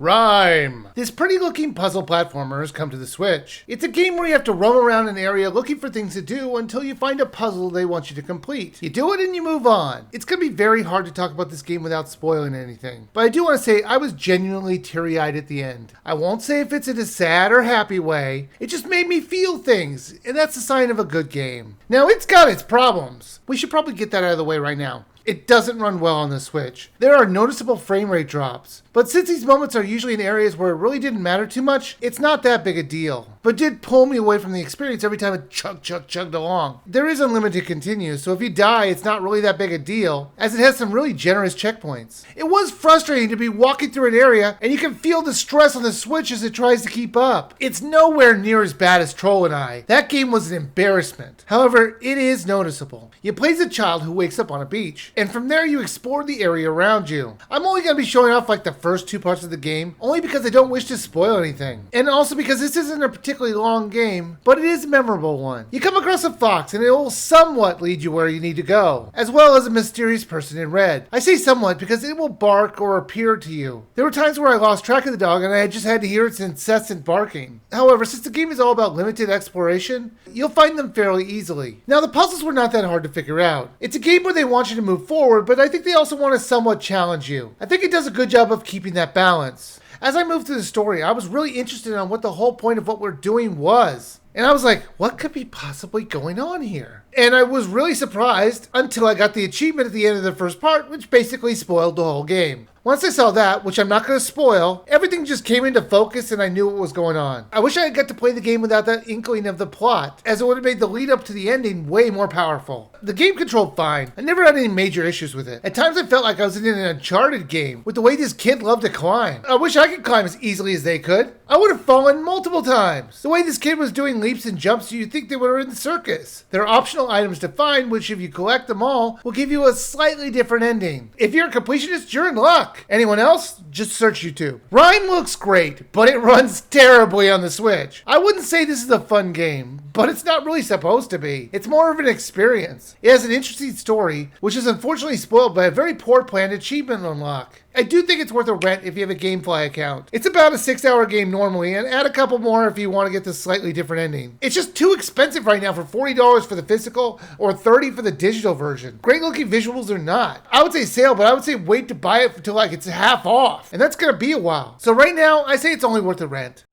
RiME! This pretty looking puzzle platformer has come to the Switch. It's a game where you have to roam around an area looking for things to do until you find a puzzle they want you to complete. You do it and you move on. It's going to be very hard to talk about this game without spoiling anything, but I do want to say I was genuinely teary-eyed at the end. I won't say if it's in a sad or happy way, it just made me feel things, and that's a sign of a good game. Now, it's got its problems. We should probably get that out of the way right now. It doesn't run well on the Switch. There are noticeable frame rate drops, but since these moments are usually in areas where it really didn't matter too much, it's not that big a deal. But did pull me away from the experience every time it chugged along. There is unlimited continue, so if you die, it's not really that big a deal, as it has some really generous checkpoints. It was frustrating to be walking through an area, and you can feel the stress on the Switch as it tries to keep up. It's nowhere near as bad as Troll and I. That game was an embarrassment. However, it is noticeable. You play as a child who wakes up on a beach, and from there you explore the area around you. I'm only going to be showing off like the first two parts of the game, only because I don't wish to spoil anything. And also because this isn't a particularly long game, but it is a memorable one. You come across a fox and it will somewhat lead you where you need to go, as well as a mysterious person in red. I say somewhat because it will bark or appear to you. There were times where I lost track of the dog and I just had to hear its incessant barking. However, since the game is all about limited exploration, you'll find them fairly easily. Now, the puzzles were not that hard to figure out. It's a game where they want you to move forward, but I think they also want to somewhat challenge you. I think it does a good job of keeping that balance. As I moved through the story, I was really interested in what the whole point of what we're doing was. And I was like, what could be possibly going on here? And I was really surprised until I got the achievement at the end of the first part, which basically spoiled the whole game. Once I saw that, which I'm not going to spoil, everything just came into focus and I knew what was going on. I wish I had got to play the game without that inkling of the plot, as it would have made the lead up to the ending way more powerful. The game controlled fine. I never had any major issues with it. At times I felt like I was in an Uncharted game, with the way this kid loved to climb. I wish I could climb as easily as they could. I would have fallen multiple times. The way this kid was doing leaps and jumps, you'd think they were in the circus. There are optional items to find, which if you collect them all, will give you a slightly different ending. If you're a completionist, you're in luck. Anyone else? Just search YouTube. RiME looks great, but it runs terribly on the Switch. I wouldn't say this is a fun game, but it's not really supposed to be. It's more of an experience. It has an interesting story, which is unfortunately spoiled by a very poor planned achievement unlock. I do think it's worth a rent if you have a GameFly account. It's about a 6-hour game normally, and add a couple more if you want to get the slightly different ending. It's just too expensive right now for $40 for the physical or $30 for the digital version. Great looking visuals or not. I would say sale, but I would say wait to buy it until like it's half off, and that's gonna be a while. So right now, I say it's only worth a rent.